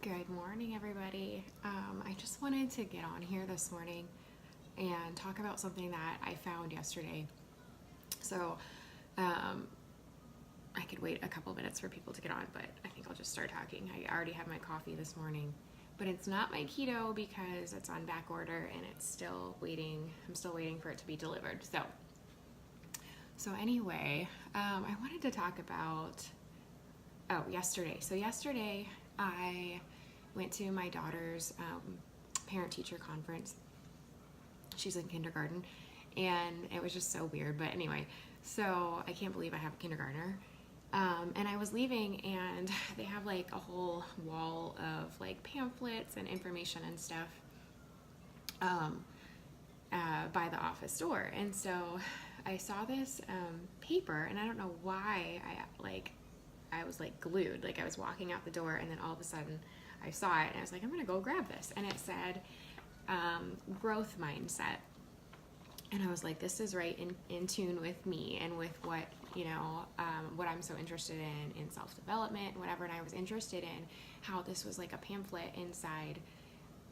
Good morning, everybody. I just wanted to get on here this morning and talk about something that I found yesterday. So, I could wait a couple minutes for people to get on, but I think I'll just start talking. I already had my coffee this morning, but it's not my keto because it's on back order and it's still waiting. I'm still waiting for it to be delivered. So anyway, I wanted to talk about yesterday. So yesterday I went to my daughter's parent-teacher conference. She's in kindergarten, and it was just so weird. But anyway, so I can't believe I have a kindergartner. And I was leaving, and they have like a whole wall of like pamphlets and information and stuff by the office door. And so I saw this paper, and I don't know why I was like glued. Like I was walking out the door, and then all of a sudden I saw it, and I was like, I'm gonna go grab this. And it said growth mindset. And I was like, this is right in tune with me and with what, what I'm so interested in self-development and whatever. And I was interested in how this was like a pamphlet inside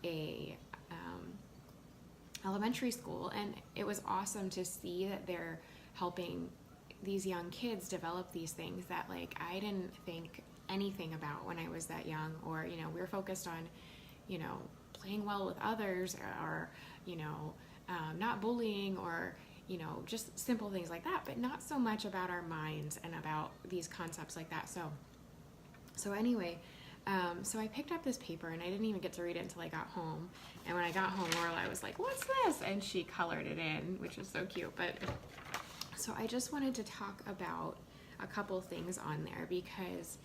a elementary school. And it was awesome to see that they're helping these young kids develop these things that like I didn't think anything about when I was that young. Or, we were focused on, playing well with others, or not bullying, or just simple things like that, but not so much about our minds and about these concepts like that. So anyway, so I picked up this paper, and I didn't even get to read it until I got home. And when I got home, Lorelai was like, what's this? And she colored it in, which was so cute. But so I just wanted to talk about a couple things on there, because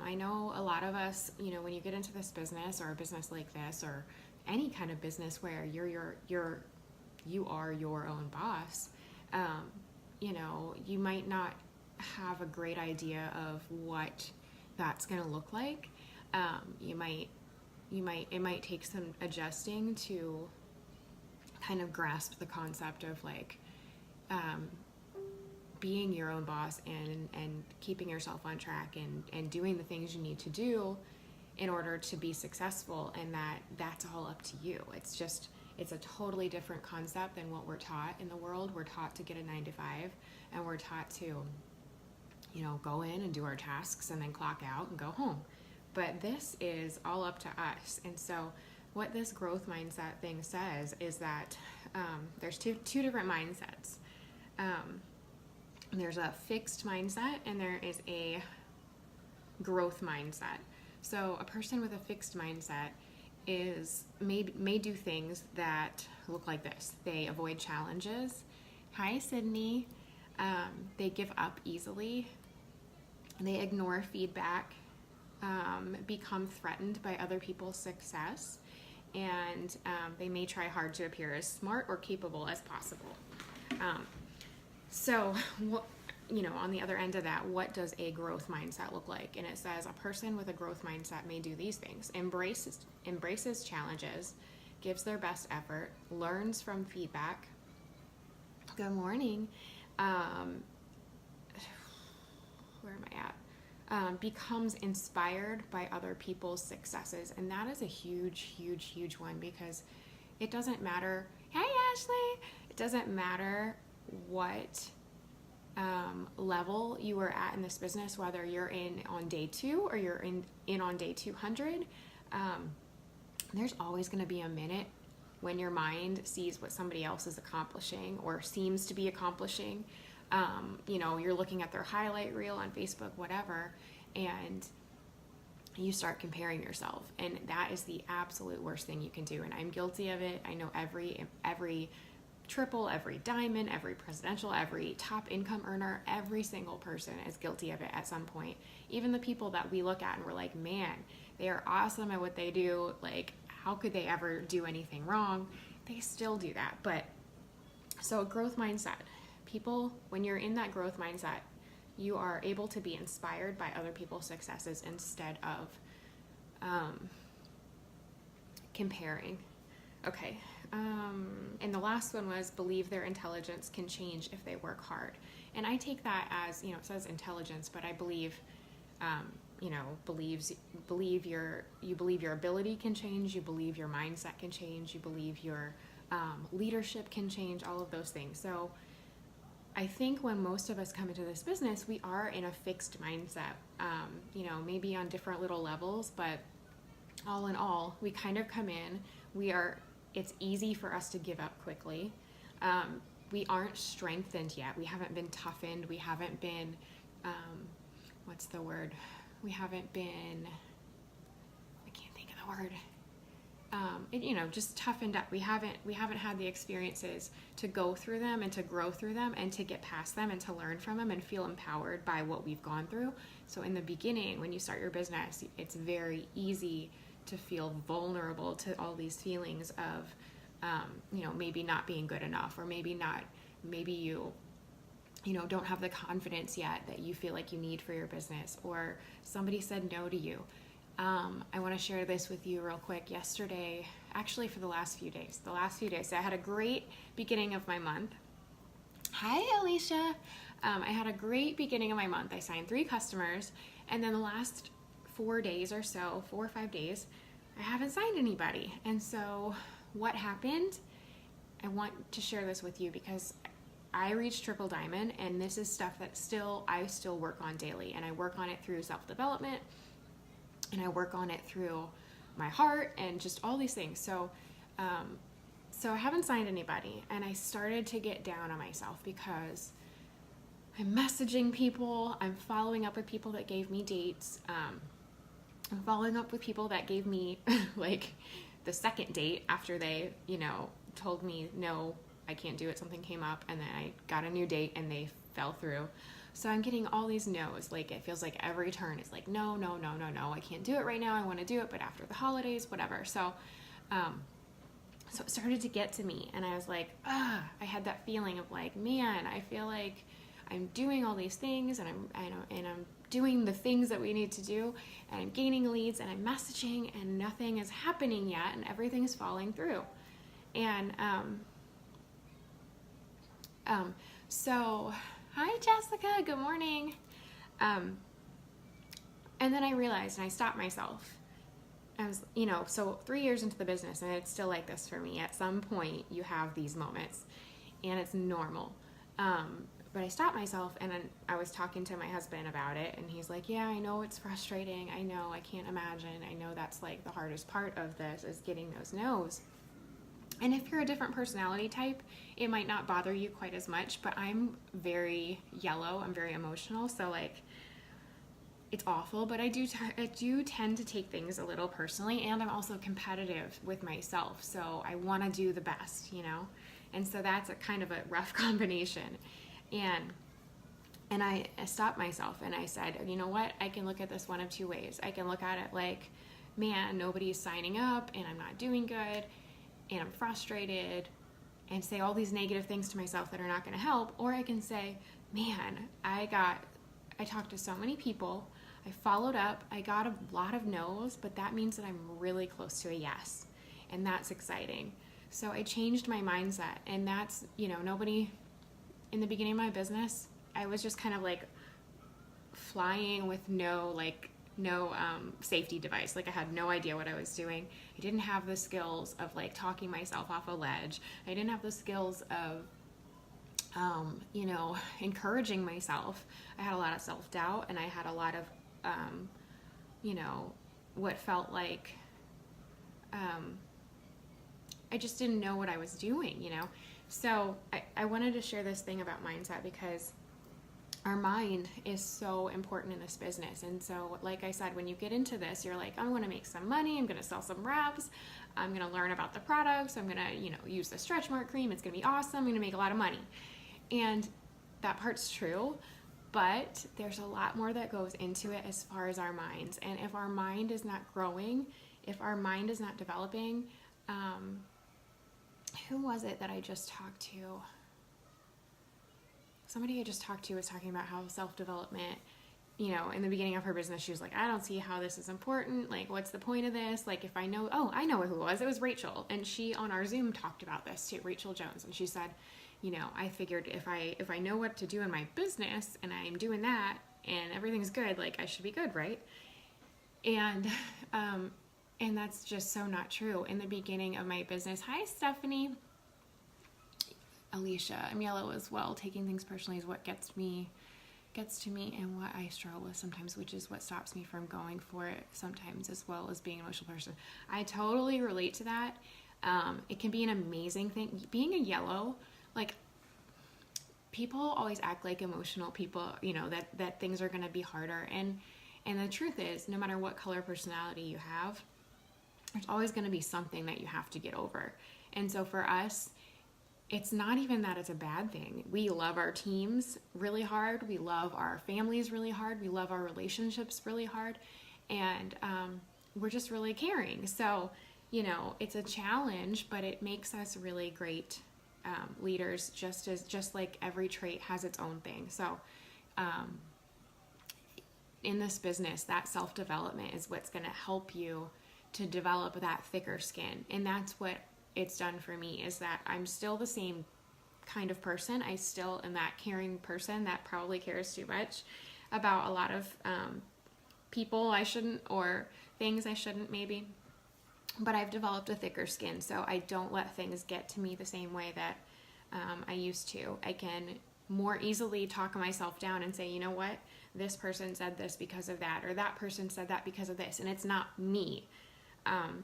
I know a lot of us, when you get into this business, or a business like this, or any kind of business where you are your own boss, you might not have a great idea of what that's going to look like. It might take some adjusting to kind of grasp the concept of like being your own boss and keeping yourself on track and doing the things you need to do in order to be successful, and that's all up to you. It's a totally different concept than what we're taught in the world. We're taught to get a 9 to 5, and we're taught to, go in and do our tasks and then clock out and go home. But this is all up to us. And so what this growth mindset thing says is that there's two different mindsets. There's a fixed mindset, and there is a growth mindset. So a person with a fixed mindset may do things that look like this. They avoid challenges. Hi, Sydney. They give up easily. They ignore feedback, become threatened by other people's success, and they may try hard to appear as smart or capable as possible. So, on the other end of that, what does a growth mindset look like? And it says a person with a growth mindset may do these things: embraces challenges, gives their best effort, learns from feedback. Good morning. Where am I at? Becomes inspired by other people's successes. And that is a huge one, because it doesn't matter. Hey, Ashley. It doesn't matter what level you are at in this business, whether you're in on day 2 or you're in on day 200. There's always going to be a minute when your mind sees what somebody else is accomplishing or seems to be accomplishing. You're looking at their highlight reel on Facebook, whatever, and you start comparing yourself, and that is the absolute worst thing you can do. And I'm guilty of it. I know every triple, every diamond, every presidential, every top income earner, every single person is guilty of it at some point. Even the people that we look at and we're like, man, they are awesome at what they do. Like, how could they ever do anything wrong? They still do that. But so growth mindset, people, when you're in that growth mindset, you are able to be inspired by other people's successes instead of comparing. Okay. And the last one was believe their intelligence can change if they work hard. And I take that as, it says intelligence, but I believe believe your ability can change, you believe your mindset can change, you believe your leadership can change, all of those things. So I think when most of us come into this business, we are in a fixed mindset, maybe on different little levels, but all in all, we kind of come in, it's easy for us to give up quickly. We aren't strengthened yet. We haven't been toughened. We haven't been, what's the word? We haven't been, I can't think of the word. Just toughened up. We haven't had the experiences to go through them and to grow through them and to get past them and to learn from them and feel empowered by what we've gone through. So in the beginning, when you start your business, it's very easy to feel vulnerable to all these feelings of, maybe not being good enough, or maybe you don't have the confidence yet that you feel like you need for your business, or somebody said no to you. I want to share this with you real quick. Yesterday, actually for the last few days, I had a great beginning of my month. Hi, Alicia. I had a great beginning of my month. I signed 3 customers, and then the last 4 or 5 days, I haven't signed anybody. And so what happened? I want to share this with you because I reached Triple Diamond, and this is stuff that I still work on daily, and I work on it through self-development, and I work on it through my heart and just all these things. So I haven't signed anybody, and I started to get down on myself because I'm messaging people, I'm following up with people that gave me dates, I'm following up with people that gave me like the second date after they, told me, no, I can't do it, something came up, and then I got a new date and they fell through. So I'm getting all these no's. Like, it feels like every turn is like, no, I can't do it right now. I want to do it, but after the holidays, whatever. So it started to get to me, and I was like, I had that feeling of like, man, I feel like I'm doing all these things, and I'm doing the things that we need to do, and I'm gaining leads, and I'm messaging, and nothing is happening yet, and everything's falling through. And so hi, Jessica, good morning. And then I realized, and I stopped myself. I was, so 3 years into the business, and it's still like this for me. At some point, you have these moments, and it's normal. But I stopped myself, and then I was talking to my husband about it, and he's like, yeah, I know it's frustrating. I know, I can't imagine. I know that's like the hardest part of this, is getting those no's. And if you're a different personality type, it might not bother you quite as much, but I'm very yellow. I'm very emotional. So like, it's awful, but I do tend to take things a little personally, and I'm also competitive with myself. So I want to do the best, and so that's a kind of a rough combination. And I stopped myself, and I said, you know what? I can look at this one of 2 ways. I can look at it like, man, nobody's signing up, and I'm not doing good, and I'm frustrated, and say all these negative things to myself that are not going to help. Or I can say, man, I talked to so many people, I followed up, I got a lot of no's, but that means that I'm really close to a yes, and that's exciting. So I changed my mindset, and that's, nobody, in the beginning of my business, I was just kind of like flying with no safety device. Like, I had no idea what I was doing. I didn't have the skills of like talking myself off a ledge. I didn't have the skills of encouraging myself. I had a lot of self-doubt, and I had a lot of what felt like I just didn't know what I was doing. So I wanted to share this thing about mindset because our mind is so important in this business. And so, like I said, when you get into this, you're like, I'm going to make some money. I'm going to sell some wraps. I'm going to learn about the products. I'm going to, use the stretch mark cream. It's going to be awesome. I'm going to make a lot of money. And that part's true, but there's a lot more that goes into it as far as our minds. And if our mind is not growing, if our mind is not developing, who was it that I just talked to? Somebody I just talked to was talking about how self-development, in the beginning of her business, she was like, I don't see how this is important. Like, what's the point of this? Like, if I know who it was. It was Rachel. And she, on our Zoom, talked about this too, Rachel Jones. And she said, you know, I figured if I know what to do in my business and I'm doing that and everything's good, like I should be good, right? And and that's just so not true. In the beginning of my business, hi Stephanie, Alicia, I'm yellow as well. Taking things personally is what gets to me and what I struggle with sometimes, which is what stops me from going for it sometimes, as well as being an emotional person. I totally relate to that. It can be an amazing thing. Being a yellow, like, people always act like emotional people, you know, that things are going to be harder. And the truth is, no matter what color personality you have, there's always going to be something that you have to get over. And so for us, it's not even that it's a bad thing. We love our teams really hard. We love our families really hard. We love our relationships really hard. And we're just really caring. So, you know, it's a challenge, but it makes us really great leaders, just like every trait has its own thing. So in this business, that self-development is what's going to help you to develop that thicker skin. And that's what it's done for me, is that I'm still the same kind of person. I still am that caring person that probably cares too much about a lot of people I shouldn't, or things I shouldn't maybe. But I've developed a thicker skin, so I don't let things get to me the same way that I used to. I can more easily talk myself down and say, you know what, this person said this because of that, or that person said that because of this, and it's not me.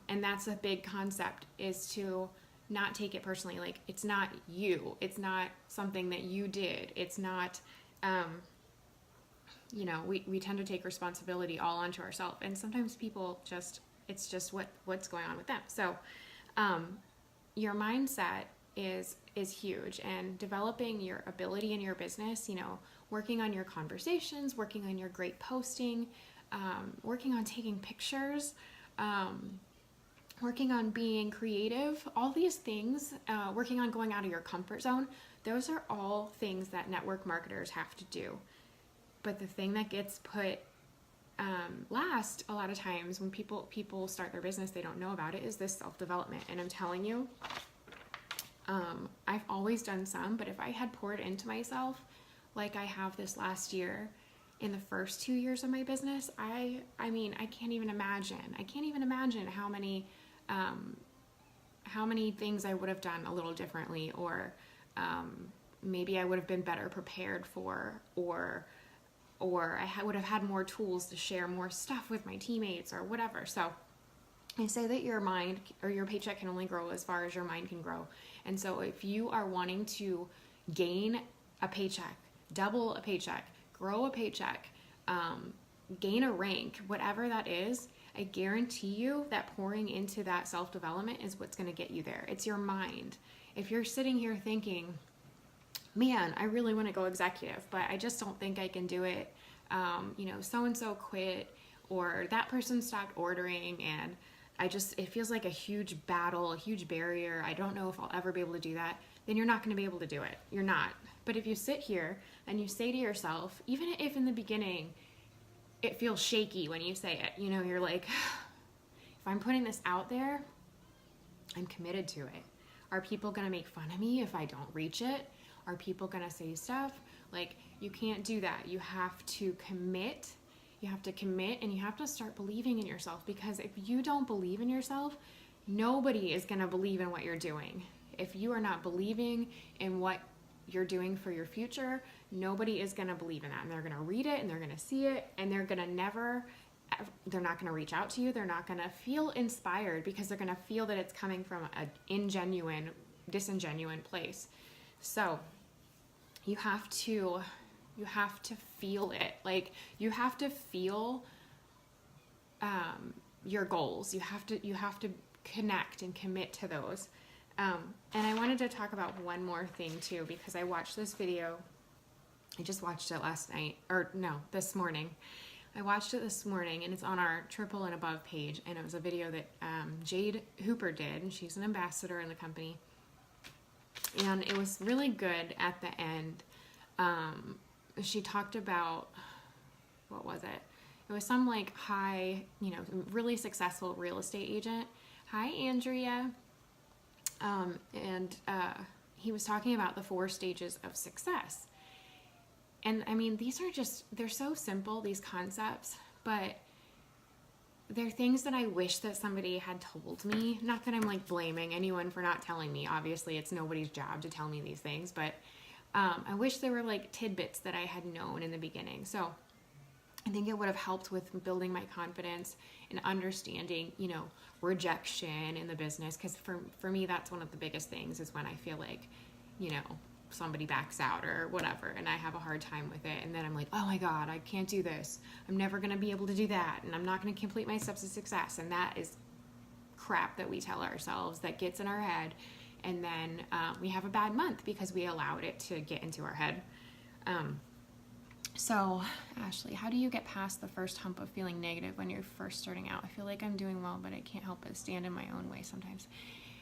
And that's a big concept, is to not take it personally. Like, it's not you. It's not something that you did. It's not, you know, we tend to take responsibility all onto ourselves. And sometimes people it's just what's going on with them. So your mindset is huge, and developing your ability in your business, you know, working on your conversations, working on your great posting, working on taking pictures, working on being creative, all these things, working on going out of your comfort zone. Those are all things that network marketers have to do. But the thing that gets put last a lot of times when people start their business, they don't know about it, is this self-development. And I'm telling you, I've always done some, but if I had poured into myself like I have this last year in the first 2 years of my business, I mean, I can't even imagine how many things I would have done a little differently, or maybe I would have been better prepared for, or I would have had more tools to share more stuff with my teammates or whatever. So I say that your mind or your paycheck can only grow as far as your mind can grow. And so if you are wanting to gain a paycheck, double a paycheck, grow a paycheck, gain a rank, whatever that is, I guarantee you that pouring into that self-development is what's going to get you there. It's your mind. If you're sitting here thinking, man, I really want to go executive, but I just don't think I can do it. You know, so-and-so quit, or that person stopped ordering, and it feels like a huge battle, a huge barrier. I don't know if I'll ever be able to do that. Then you're not going to be able to do it. You're not. But if you sit here and you say to yourself, even if in the beginning it feels shaky when you say it, you know, you're like, if I'm putting this out there, I'm committed to it. Are people going to make fun of me if I don't reach it? Are people going to say stuff? Like, you can't do that. You have to commit. You have to commit, and you have to start believing in yourself, because if you don't believe in yourself, nobody is going to believe in what you're doing. If you are not believing in what you're doing for your future, nobody is going to believe in that. And they're going to read it, and they're going to see it, and they're not going to reach out to you. They're not going to feel inspired, because they're going to feel that it's coming from an disingenuine place. So you have to feel it. Like, you have to feel your goals. You have to connect and commit to those. And I wanted to talk about one more thing too, because I watched this video. I just watched it this morning. I watched it this morning, and it's on our Triple and Above page, and it was a video that Jade Hooper did, and she's an ambassador in the company. And it was really good at the end. She talked about, what was it? It was some like high, really successful real estate agent. Hi, Andrea. And he was talking about the 4 stages of success. And I mean, they're so simple, these concepts, but they're things that I wish that somebody had told me. Not that I'm like blaming anyone for not telling me. Obviously, it's nobody's job to tell me these things, but I wish there were like tidbits that I had known in the beginning. So I think it would have helped with building my confidence and understanding, rejection in the business. Because for me, that's one of the biggest things, is when I feel like, somebody backs out or whatever, and I have a hard time with it. And then I'm like, oh my God, I can't do this. I'm never going to be able to do that. And I'm not going to complete my steps to success. And that is crap that we tell ourselves that gets in our head. And then we have a bad month because we allowed it to get into our head. So, Ashley, how do you get past the first hump of feeling negative when you're first starting out? I feel like I'm doing well, but I can't help but stand in my own way sometimes.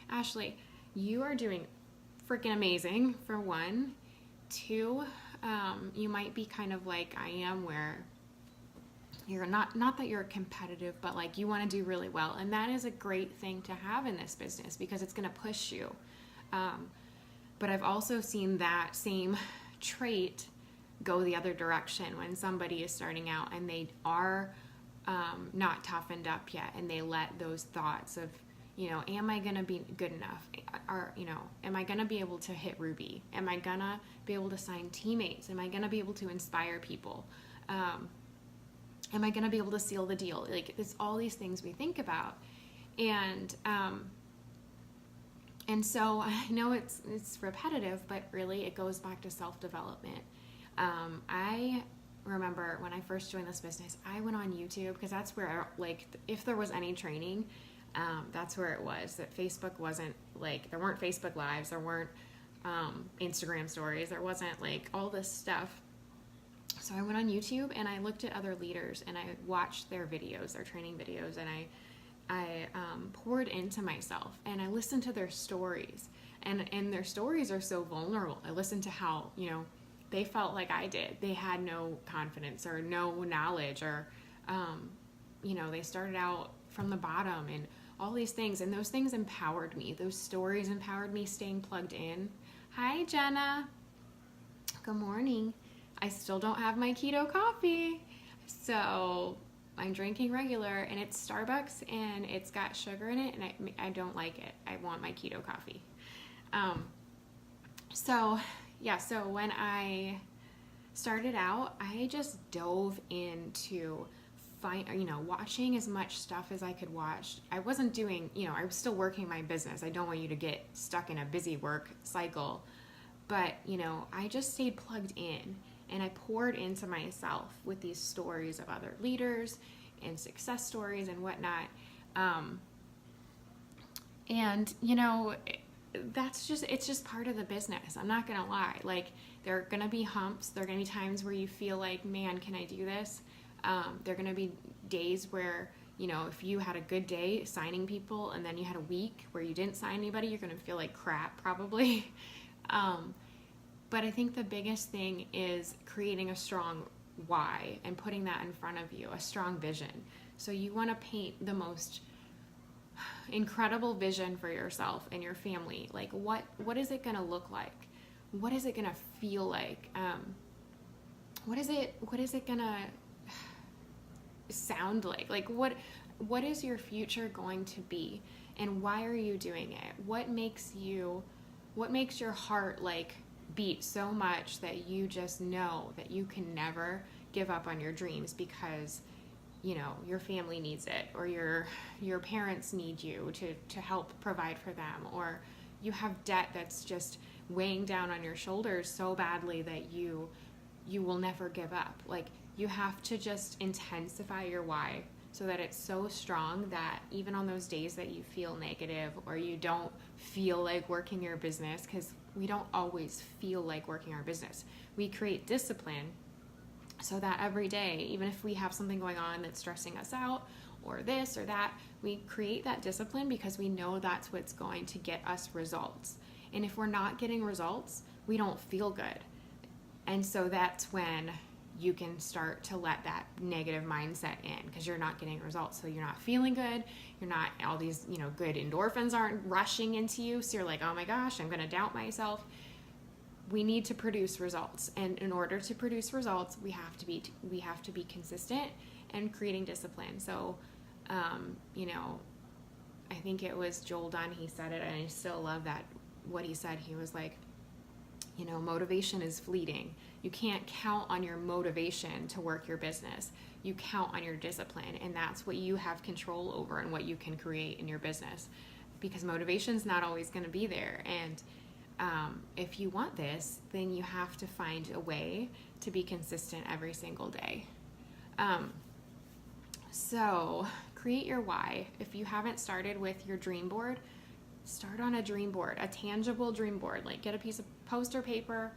Ashley, you are doing freaking amazing, for one. 2, you might be kind of like I am, where you're not that you're competitive, but like you want to do really well. And that is a great thing to have in this business because it's going to push you. But I've also seen that same trait go the other direction when somebody is starting out and they are not toughened up yet, and they let those thoughts of, am I going to be good enough? Or, am I going to be able to hit Ruby? Am I going to be able to sign teammates? Am I going to be able to inspire people? Am I going to be able to seal the deal? Like, it's all these things we think about. And so I know it's repetitive, but really it goes back to self-development. I remember when I first joined this business, I went on YouTube because that's where, if there was any training, that's where it was. That Facebook wasn't there weren't Facebook Lives, there weren't Instagram stories, there wasn't like all this stuff. So I went on YouTube and I looked at other leaders and I watched their videos, their training videos, and I poured into myself and I listened to their stories, and their stories are so vulnerable. I listened to how, they felt like I did. They had no confidence or no knowledge, or, they started out from the bottom and all these things. And those things empowered me. Those stories empowered me, staying plugged in. Hi, Jenna. Good morning. I still don't have my keto coffee. So I'm drinking regular, and it's Starbucks and it's got sugar in it, and I don't like it. I want my keto coffee. So when I started out, I just dove into watching as much stuff as I could watch. I wasn't doing, I was still working my business. I don't want you to get stuck in a busy work cycle, but, I just stayed plugged in, and I poured into myself with these stories of other leaders and success stories and whatnot. It's just part of the business. I'm not going to lie. Like, there are going to be humps. There are going to be times where you feel like, man, can I do this? There are going to be days where, if you had a good day signing people and then you had a week where you didn't sign anybody, you're going to feel like crap probably. But I think the biggest thing is creating a strong why and putting that in front of you, a strong vision. So you want to paint the most incredible vision for yourself and your family. Like, what is it going to look like? What is it going to feel like? What is it going to sound like? Like, what is your future going to be, and why are you doing it? What makes your heart beat so much that you just know that you can never give up on your dreams because your family needs it, or your parents need you to help provide for them, or you have debt that's just weighing down on your shoulders so badly that you will never give up. Like, you have to just intensify your why so that it's so strong that even on those days that you feel negative or you don't feel like working your business, because we don't always feel like working our business, we create discipline so that every day, even if we have something going on that's stressing us out or this or that, we create that discipline because we know that's what's going to get us results. And if we're not getting results, we don't feel good. And so that's when you can start to let that negative mindset in, because you're not getting results. So you're not feeling good. You're not, all these, good endorphins aren't rushing into you. So you're like, oh my gosh, I'm going to doubt myself. We need to produce results. And in order to produce results, we have to be consistent and creating discipline. So, I think it was Joel Dunn, he said it, and I still love that, what he said. He was like, motivation is fleeting. You can't count on your motivation to work your business. You count on your discipline, and that's what you have control over and what you can create in your business, because motivation's not always going to be there. And if you want this, then you have to find a way to be consistent every single day. So create your why. If you haven't started with your dream board, start on a dream board, a tangible dream board. Like, get a piece of poster paper,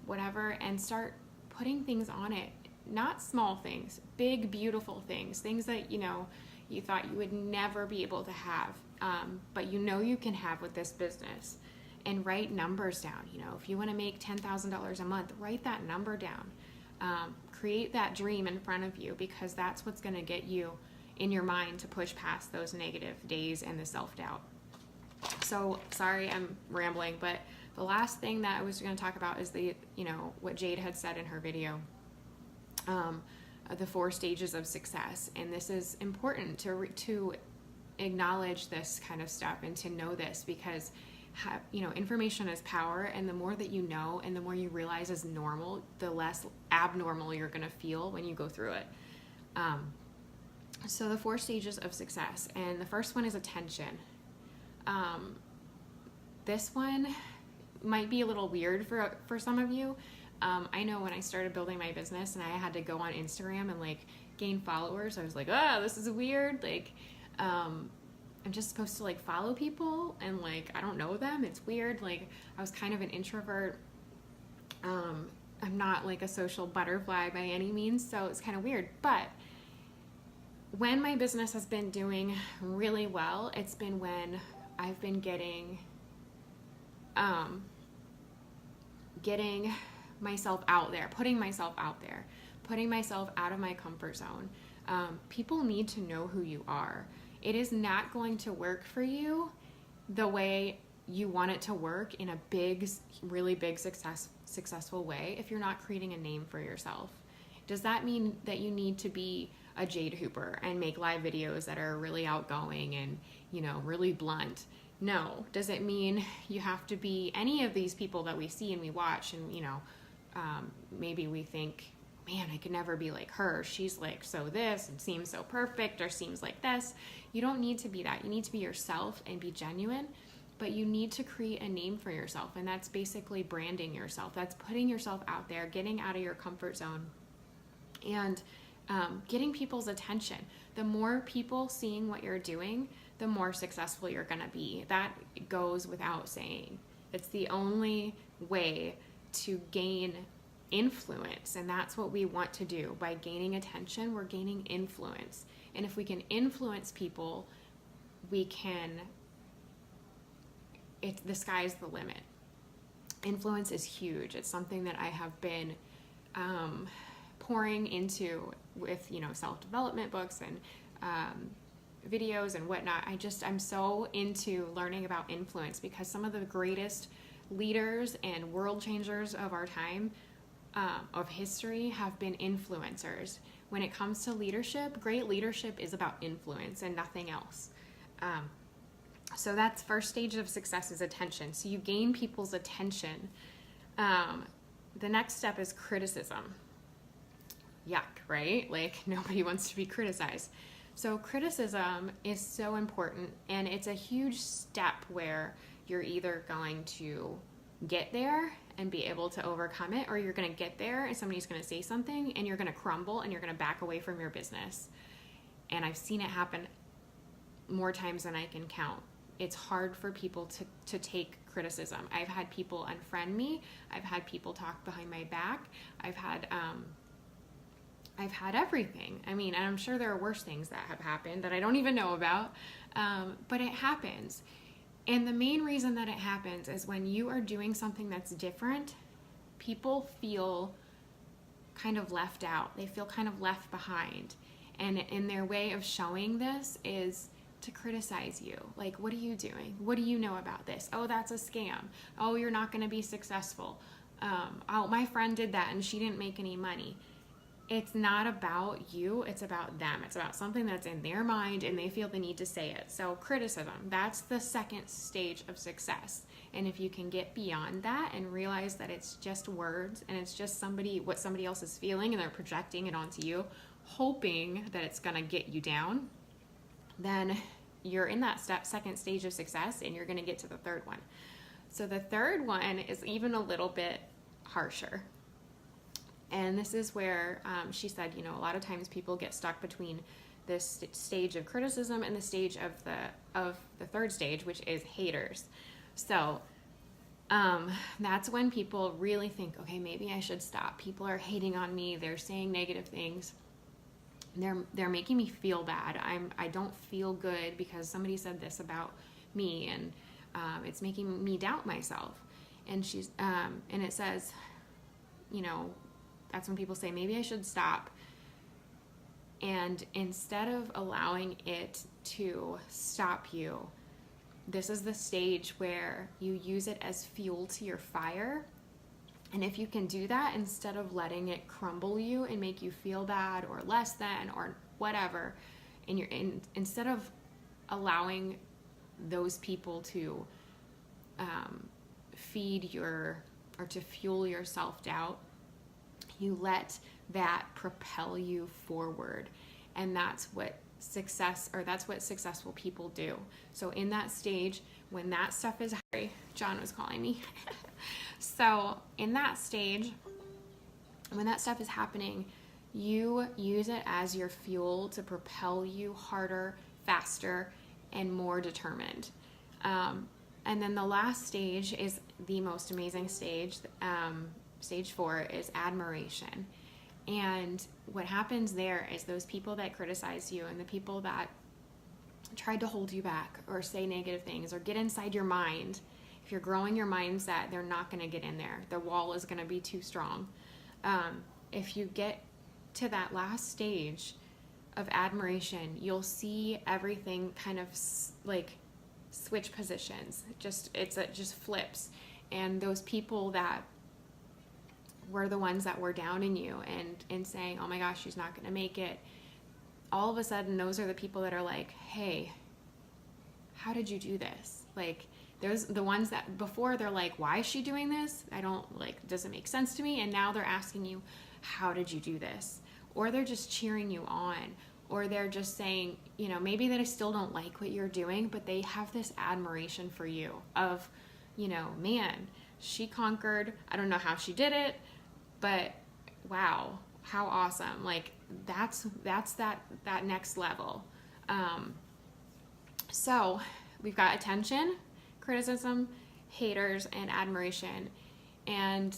whatever, and start putting things on it. Not small things, big, beautiful things that, you thought you would never be able to have, but you can have with this business. And write numbers down. If you want to make $10,000 a month, write that number down. Create that dream in front of you, because that's what's going to get you in your mind to push past those negative days and the self-doubt. So, sorry, I'm rambling, but the last thing that I was going to talk about is what Jade had said in her video, the 4 stages of success. And this is important to acknowledge this kind of stuff and to know this, because information is power, and the more that you know and the more you realize is normal, the less abnormal you're going to feel when you go through it. So the 4 stages of success, and the first one is attention. This one might be a little weird for some of you. I know when I started building my business and I had to go on Instagram and gain followers, I was like, this is weird. I'm just supposed to follow people and I don't know them. It's weird. I was kind of an introvert. I'm not a social butterfly by any means, so it's kind of weird. But when my business has been doing really well, it's been when I've been getting myself out there, putting myself out there, putting myself out of my comfort zone. People need to know who you are. It is not going to work for you the way you want it to work in a big, really big, successful way if you're not creating a name for yourself. Does that mean that you need to be a Jade Hooper and make live videos that are really outgoing and, really blunt? No. Does it mean you have to be any of these people that we see and we watch and, maybe we think, man, I could never be like her. She's so this and seems so perfect, or seems like this. You don't need to be that. You need to be yourself and be genuine, but you need to create a name for yourself. And that's basically branding yourself. That's putting yourself out there, getting out of your comfort zone, and getting people's attention. The more people seeing what you're doing, the more successful you're going to be. That goes without saying. It's the only way to gain influence, and that's what we want to do. By gaining attention, we're gaining influence. And if we can influence people, the sky's the limit. Influence is huge. It's something that I have been pouring into with self-development books and videos and whatnot. I'm so into learning about influence, because some of the greatest leaders and world changers of our time, of history, have been influencers. When it comes to leadership, great leadership is about influence and nothing else. So that's first stage of success, is attention. So you gain people's attention. The next step is criticism. Yuck, right? Nobody wants to be criticized. So criticism is so important, and it's a huge step where you're either going to get there and be able to overcome it, or you're going to get there and somebody's going to say something and you're going to crumble and you're going to back away from your business. And I've seen it happen more times than I can count. It's hard for people to take criticism. I've had people unfriend me. I've had people talk behind my back. I've had everything. I mean, and I'm sure there are worse things that have happened that I don't even know about, but it happens. And the main reason that it happens is when you are doing something that's different, people feel kind of left out. They feel kind of left behind. And in their way of showing this is to criticize you. Like, what are you doing? What do you know about this? Oh, that's a scam. Oh, you're not going to be successful. Oh, my friend did that and she didn't make any money. It's not about you, it's about them. It's about something that's in their mind and they feel the need to say it. So criticism, that's the second stage of success. And if you can get beyond that and realize that it's just words and it's just what somebody else is feeling and they're projecting it onto you, hoping that it's gonna get you down, then you're in that second stage of success and you're gonna get to the third one. So the third one is even a little bit harsher. And this is where she said, a lot of times people get stuck between this stage of criticism and the stage of the third stage, which is haters. So that's when people really think, okay, maybe I should stop. People are hating on me. They're saying negative things. They're making me feel bad. I don't feel good because somebody said this about me, and it's making me doubt myself. And and it says, that's when people say, maybe I should stop. And instead of allowing it to stop you, this is the stage where you use it as fuel to your fire. And if you can do that, instead of letting it crumble you and make you feel bad or less than or whatever, instead of allowing those people to to fuel your self-doubt, you let that propel you forward. And that's what successful people do. So in that stage, when that stuff is, John was calling me. So in that stage, when that stuff is happening, you use it as your fuel to propel you harder, faster, and more determined. And then the last stage is the most amazing stage. Stage 4 is admiration. And what happens there is those people that criticize you and the people that tried to hold you back or say negative things or get inside your mind, if you're growing your mindset, they're not going to get in there. The wall is going to be too strong. If you get to that last stage of admiration, you'll see everything kind of like switch positions. It just flips. And those people that were the ones that were downing you and saying, oh my gosh, she's not going to make it, all of a sudden those are the people that are like, hey, how did you do this? Like, there's the ones that before they're like, why is she doing this? Doesn't make sense to me. And now they're asking you, how did you do this? Or they're just cheering you on, or they're just saying, maybe they still don't like what you're doing, but they have this admiration for you of, man, she conquered. I don't know how she did it, but wow, how awesome. Like that's that next level. So we've got attention, criticism, haters, and admiration. And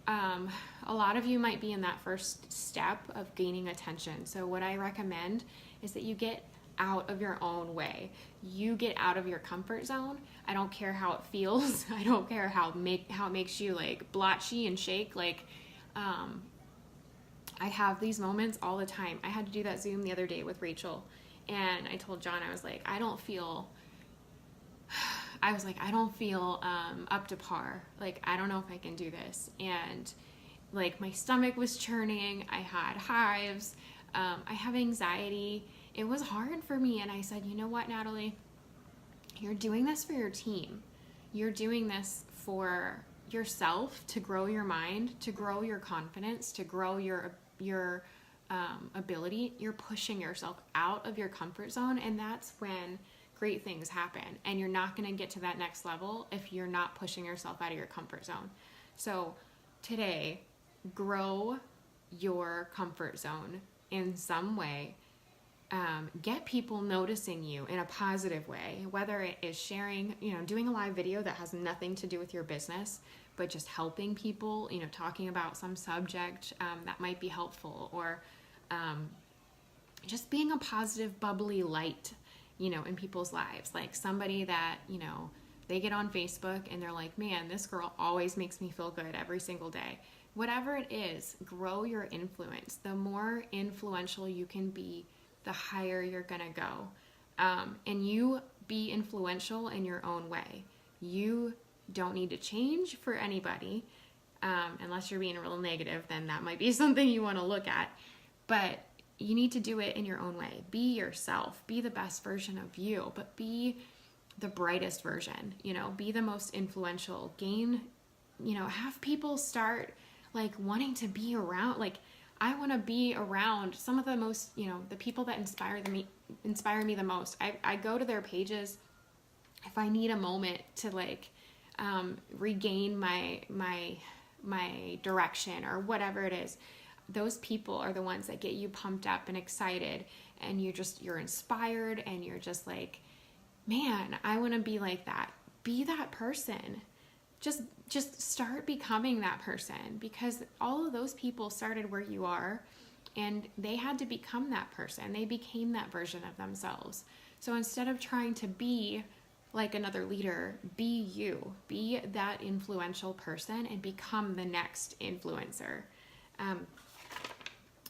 a lot of you might be in that first step of gaining attention. So what I recommend is that you get out of your own way. You get out of your comfort zone. I don't care how it feels. I don't care how it makes you like blotchy and shake. Like, I have these moments all the time. I had to do that Zoom the other day with Rachel, and I told John, I was like, I don't feel up to par. Like, I don't know if I can do this. And like my stomach was churning. I had hives. I have anxiety. It was hard for me. And I said, you know what, Natalie, you're doing this for your team. You're doing this for yourself, to grow your mind, to grow your confidence, to grow your ability. You're pushing yourself out of your comfort zone. And that's when great things happen. And you're not going to get to that next level if you're not pushing yourself out of your comfort zone. So today, grow your comfort zone in some way. Get people noticing you in a positive way, whether it is sharing, doing a live video that has nothing to do with your business, but just helping people, talking about some subject that might be helpful, or just being a positive, bubbly light, in people's lives. Like somebody that, they get on Facebook and they're like, man, this girl always makes me feel good every single day. whatever it is, grow your influence. The more influential you can be, the higher you're gonna go. And you be influential in your own way. You don't need to change for anybody, unless you're being real negative, then that might be something you want to look at. But you need to do it in your own way. Be yourself. Be the best version of you, but be the brightest version. Be the most influential. Gain, have people start like wanting to be around. Like, I want to be around some of the most, the people that inspire me the most. I go to their pages if I need a moment to like regain my direction or whatever it is. Those people are the ones that get you pumped up and excited, and you're inspired, and you're just like, man, I want to be like that. Be that person. Just start becoming that person, because all of those people started where you are, and they had to become that person. They became that version of themselves. So instead of trying to be like another leader, be you. Be that influential person and become the next influencer.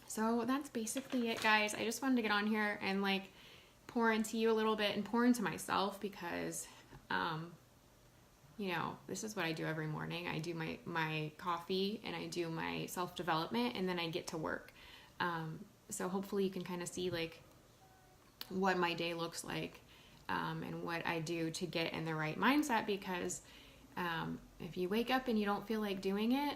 So that's basically it, guys. I just wanted to get on here and like pour into you a little bit and pour into myself, because this is what I do every morning. I do my coffee and I do my self-development, and then I get to work. So hopefully you can kind of see like what my day looks like, and what I do to get in the right mindset, because if you wake up and you don't feel like doing it,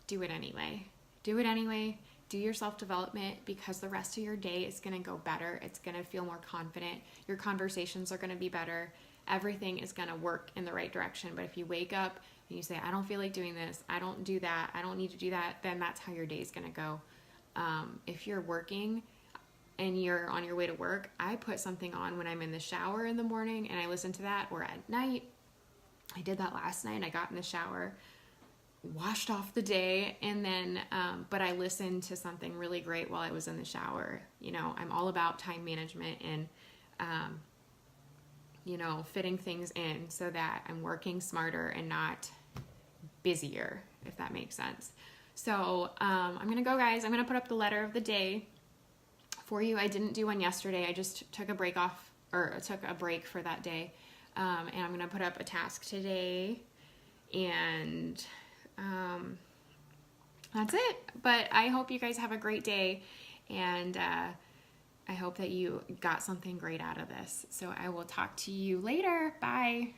do it anyway. Do it anyway. Do your self-development, because the rest of your day is going to go better. It's going to feel more confident. Your conversations are going to be better. Everything is going to work in the right direction. But if you wake up and you say, I don't feel like doing this, I don't do that, I don't need to do that, then that's how your day is going to go. If you're working and you're on your way to work, I put something on when I'm in the shower in the morning and I listen to that, or at night. I did that last night. I got in the shower, washed off the day, and then but I listened to something really great while I was in the shower. I'm all about time management and fitting things in so that I'm working smarter and not busier, if that makes sense. So I'm gonna go, guys. I'm gonna put up the letter of the day for you. I didn't do one yesterday. I just took a break for that day, and I'm gonna put up a task today, and that's it. But I hope you guys have a great day, and I hope that you got something great out of this. So I will talk to you later. Bye.